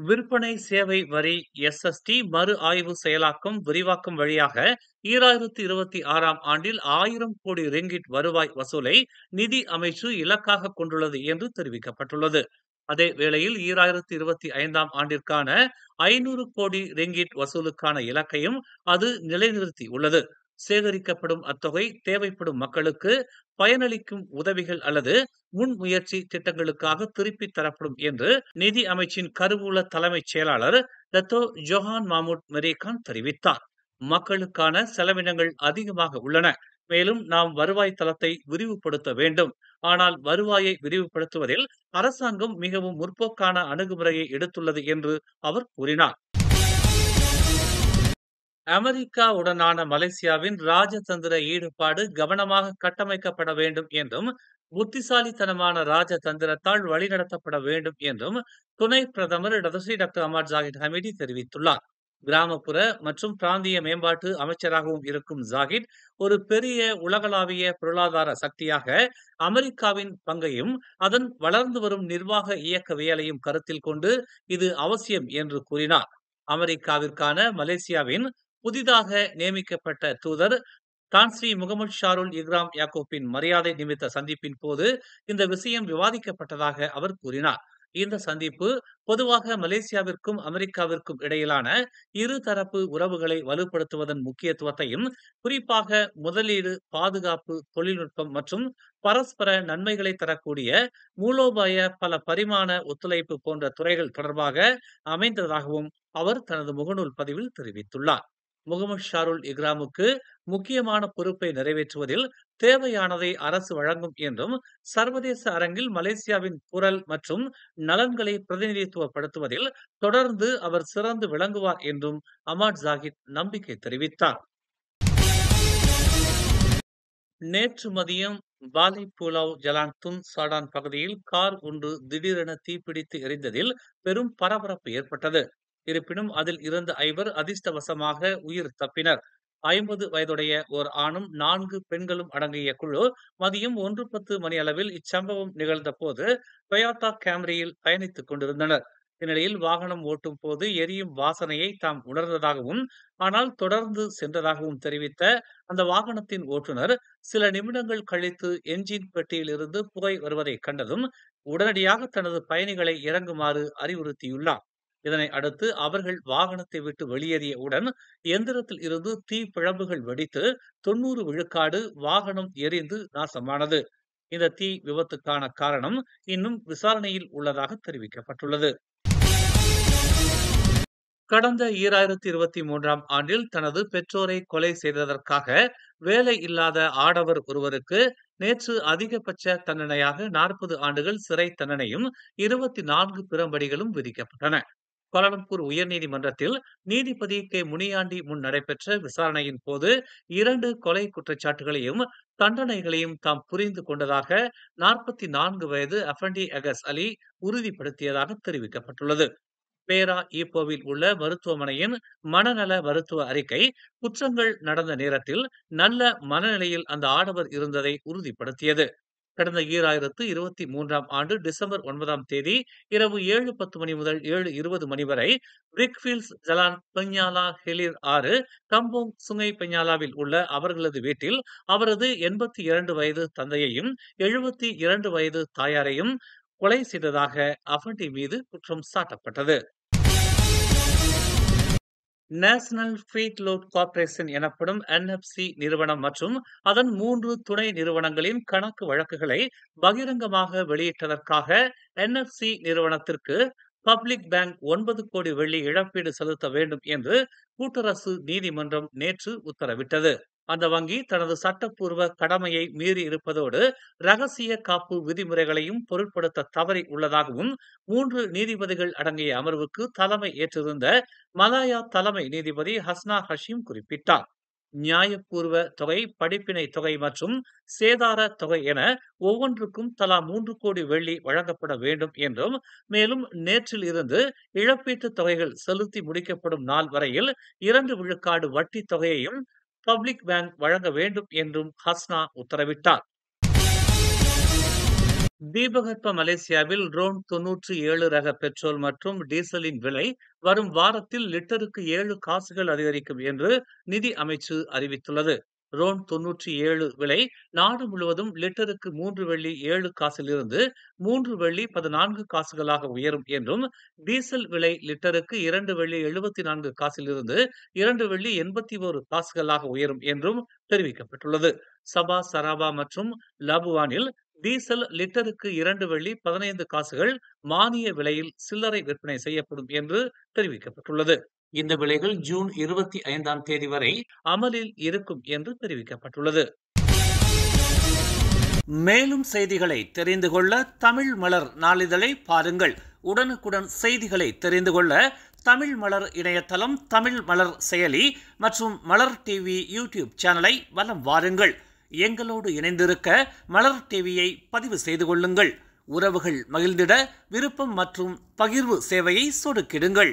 விற்பனை சேவை வரி எஸ்எஸ்டி மறு ஆய்வு செயலாக்கம் விரிவாக்கம் வழியாக 2026ஆம் ஆண்டில் 1000 கோடி ரிங்கிட் வருவாய் வசூலை நிதி அமைச்சு இலக்காக கொண்டுள்ளது என்று தெரிவிக்கப்பட்டுள்ளது. அதே வேளையில் 2025ஆம் ஆண்டிற்கான 500 கோடி ரிங்கிட் வசூலுக்கான இலக்கையும் அது நிலைநிறுத்தியுள்ளது. சேகரிக்கப்படும் அத்தொகை தேவைப்படும் மக்களுக்கு பயனளிக்கும் உதவிகள் அல்லது முன்முயற்சி திட்டங்களுக்காக திருப்பித் தரப்படும் என்று நிதி அமைச்சின் கருவூல தலைமைச் செயலாளர் டத்தோ ஜொஹான் மாமூட் மெரேகான் தெரிவித்தார். மக்களுக்கான செலவினங்கள் அதிகமாக உள்ளன. மேலும் நாம் வருவாய் தளத்தை விரிவுபடுத்த வேண்டும். ஆனால் வருவாயை விரிவுபடுத்துவதில் அரசாங்கம் மிகவும் முற்போக்கான அணுகுமுறையை எடுத்துள்ளது என்று அவர் கூறினார். அமெரிக்காவுடனான மலேசியாவின் ராஜதந்திர ஈடுபாடு கவனமாக கட்டமைக்கப்பட வேண்டும் என்றும் புத்திசாலித்தனமான ராஜதந்திரத்தால் வழிநடத்தப்பட வேண்டும் என்றும் துணை பிரதமர் டாக்டர் அஹ்மத் ஜாகித் ஹமீடி தெரிவித்துள்ளார். கிராமப்புற மற்றும் பிராந்திய மேம்பாட்டு அமைச்சராகவும் இருக்கும் ஜாகித் ஒரு பெரிய உலகளாவிய பொருளாதார சக்தியாக அமெரிக்காவின் பங்கையும் அதன் வளர்ந்து வரும் நிர்வாக இயக்கவியலையும் கருத்தில் கொண்டு இது அவசியம் என்று கூறினார். அமெரிக்காவிற்கான மலேசியாவின் புதிதாக நியமிக்கப்பட்ட தூதர் தான் ஸ்ரீ முகமது ஷாருல் இக்ராம் யாக்கூப்பின் மரியாதை நிமித்த சந்திப்பின் போது இந்த விஷயம் விவாதிக்கப்பட்டதாக அவர் கூறினார். இந்த சந்திப்பு பொதுவாக மலேசியாவிற்கும் அமெரிக்காவிற்கும் இடையிலான இருதரப்பு உறவுகளை வலுப்படுத்துவதன் முக்கியத்துவத்தையும், குறிப்பாக முதலீடு, பாதுகாப்பு, தொழில்நுட்பம் மற்றும் பரஸ்பர நன்மைகளை தரக்கூடிய மூலோபாய பல பரிமாண ஒத்துழைப்பு போன்ற துறைகள் தொடர்பாக அமைந்ததாகவும் அவர் தனது முகநூல் பதிவில் தெரிவித்துள்ளார். முகமது ஷாருல் இக்ராமுக்கு முக்கியமான பொறுப்பை நிறைவேற்றுவதில் தேவையானதை அரசு வழங்கும் என்றும், சர்வதேச அரங்கில் மலேசியாவின் குரல் மற்றும் நலன்களை பிரதிநிதித்துவப்படுத்துவதில் தொடர்ந்து அவர் சிறந்து விளங்குவார் என்றும் அஹ்மத் ஜாகித் நம்பிக்கை தெரிவித்தார். நேற்று மதியம் பாலை பூலாவ் ஜலான் துன் சாடான் பகுதியில் கார் ஒன்று திடீரென தீப்பிடித்து எரிந்ததில் பெரும் பரபரப்பு ஏற்பட்டது. இருப்பினும் அதில் இருந்த 5 அதிர்ஷ்டவசமாக உயிர் தப்பினர். 50 வயதுடைய ஓர் ஆணும் 4 பெண்களும் அடங்கிய குழு மதியம் 1:10 மணி அளவில் இச்சம்பவம் நிகழ்ந்த போது டொயோட்டா கேம்ரியில் பயணித்துக் கொண்டிருந்தனர். இந்நிலையில் வாகனம் ஓட்டும் போது எரியும் வாசனையை தாம் உணர்ந்ததாகவும், ஆனால் தொடர்ந்து சென்றதாகவும் தெரிவித்த அந்த வாகனத்தின் ஓட்டுநர் சில நிமிடங்கள் கழித்து என்ஜின் பெட்டியில் இருந்து புகை வருவதை கண்டதும் உடனடியாக தனது பயணிகளை இறங்குமாறு அறிவுறுத்தியுள்ளார். இதனை அடுத்து அவர்கள் வாகனத்தை விட்டு வெளியேறியவுடன் எந்திரத்தில் இருந்து தீ பிழம்புகள் வெடித்து 90 விழுக்காடு வாகனம் எரிந்து நாசமானது. இந்த தீ விபத்துக்கான காரணம் இன்னும் விசாரணையில் உள்ளதாக தெரிவிக்கப்பட்டுள்ளது. கடந்த 2023ஆம் ஆண்டில் தனது பெற்றோரை கொலை செய்ததற்காக வேலை இல்லாத ஆடவர் ஒருவருக்கு நேற்று அதிகபட்ச தண்டனையாக 40 ஆண்டுகள் சிறை தண்டனையும் 24 பிறம்படிகளும் விதிக்கப்பட்டன. கோலாலம்பூர் உயர்நீதிமன்றத்தில் நீதிபதி கே முனியாண்டி முன் நடைபெற்ற விசாரணையின் போது 2 கொலை குற்றச்சாட்டுகளையும் தண்டனைகளையும் தாம் புரிந்து கொண்டதாக 44 வயது அஃபண்டி அகஸ் அலி உறுதிப்படுத்தியதாக தெரிவிக்கப்பட்டுள்ளது. பேரா ஈப்போவில் உள்ள மருத்துவமனையின் மனநல மருத்துவ அறிக்கை குற்றங்கள் நடந்த நேரத்தில் நல்ல மனநிலையில் அந்த ஆடவர் இருந்ததை உறுதிப்படுத்தியது. கடந்த 2023ஆம் ஆண்டு டிசம்பர் 9ஆம் தேதி இரவு 7:10 மணி முதல் 7:20 மணி வரை பிரிக்ஃபீல்ட்ஸ் ஜலான் பெஞ்ஞாலா ஹெலிர் 6 கம்போங் சுங்கை பெஞ்ஞாலாவில் உள்ள அவர்களது வீட்டில் அவரது 82 வயது தந்தையையும் 72 வயது தாயாரையும் கொலை செய்ததாக அஃபண்டி மீது குற்றம் சாட்டப்பட்டது. நேஷனல் ஃபீட் லோட் கார்ப்பரேஷன் எனப்படும் NFC நிறுவனம் மற்றும் அதன் 3 துணை நிறுவனங்களின் கணக்கு வழக்குகளை பகிரங்கமாக வெளியிட்டதற்காக NFC நிறுவனத்திற்கு பப்ளிக் பேங்க் 9 கோடி வெள்ளி இழப்பீடு செலுத்த வேண்டும் என்று கூட்டரசு நீதிமன்றம் நேற்று உத்தரவிட்டது. அந்த வங்கி தனது சட்டப்பூர்வ கடமையை மீறி இருப்பதோடு ரகசிய காப்பு விதிமுறைகளையும் பொருட்படுத்த தவறி உள்ளதாகவும் 3 நீதிபதிகள் அடங்கிய அமர்வுக்கு தலைமை ஏற்றிருந்த மலாயா தலைமை நீதிபதி ஹஸ்னா ஹஷீம் குறிப்பிட்டார். நியாயப்பூர்வ தொகை, படிப்பினை தொகை மற்றும் சேதார தொகை என ஒவ்வொன்றுக்கும் தலா 3 கோடி வெள்ளி வழங்கப்பட வேண்டும் என்றும், மேலும் நேற்றில் இருந்து இழப்பீட்டு தொகைகள் செலுத்தி முடிக்கப்படும் நாள் வரையில் 2 விழுக்காடு வட்டி தொகையையும் பப்ளிக் பேங்க் வழங்க வேண்டும் என்றும் ஹஸ்னா உத்தரவிட்டார். தீபகற்ப மலேசியாவில் ரோன் 97 ரக பெட்ரோல் மற்றும் டீசலின் விலை வரும் வாரத்தில் லிட்டருக்கு 7 காசுகள் அதிகரிக்கும் என்று நிதி அமைச்சு அறிவித்துள்ளது. ரோன் 97 விலை நாடு முழுவதும் லிட்டருக்கு 3 வெள்ளி 7 காசிலிருந்து 3 வெள்ளி 14 காசுகளாக உயரும் என்றும், டீசல் விலை லிட்டருக்கு 2 வெள்ளி 74 காசிலிருந்து 2 வெள்ளி 81 காசுகளாக உயரும் என்றும் தெரிவிக்கப்பட்டுள்ளது. சபா சராபா மற்றும் லபுவானில் டீசல் லிட்டருக்கு 2 வெள்ளி 15 காசுகள் மானிய விலையில் சில்லறை விற்பனை செய்யப்படும் என்று தெரிவிக்கப்பட்டுள்ளது. இந்த விலைகள் ஜூன் 25ஆம் தேதி வரை அமலில் இருக்கும் என்று தெரிவிக்கப்பட்டுள்ளது. மேலும் செய்திகளை தெரிந்து கொள்ள தமிழ் மலர் நாளிதழை பாருங்கள். உடனுக்குடன் செய்திகளை தெரிந்து கொள்ள தமிழ் மலர் இணையதளம், தமிழ் மலர் செயலி மற்றும் மலர் டிவி யூடியூப் சேனலை வலம் வாருங்கள். எங்களோடு இணைந்திருக்க மலர் டிவியை பதிவு செய்து கொள்ளுங்கள். உறவுகள் மகிழ்ந்திட விருப்பம் மற்றும் பகிர்வு சேவையை சொடுக்கிடுங்கள்.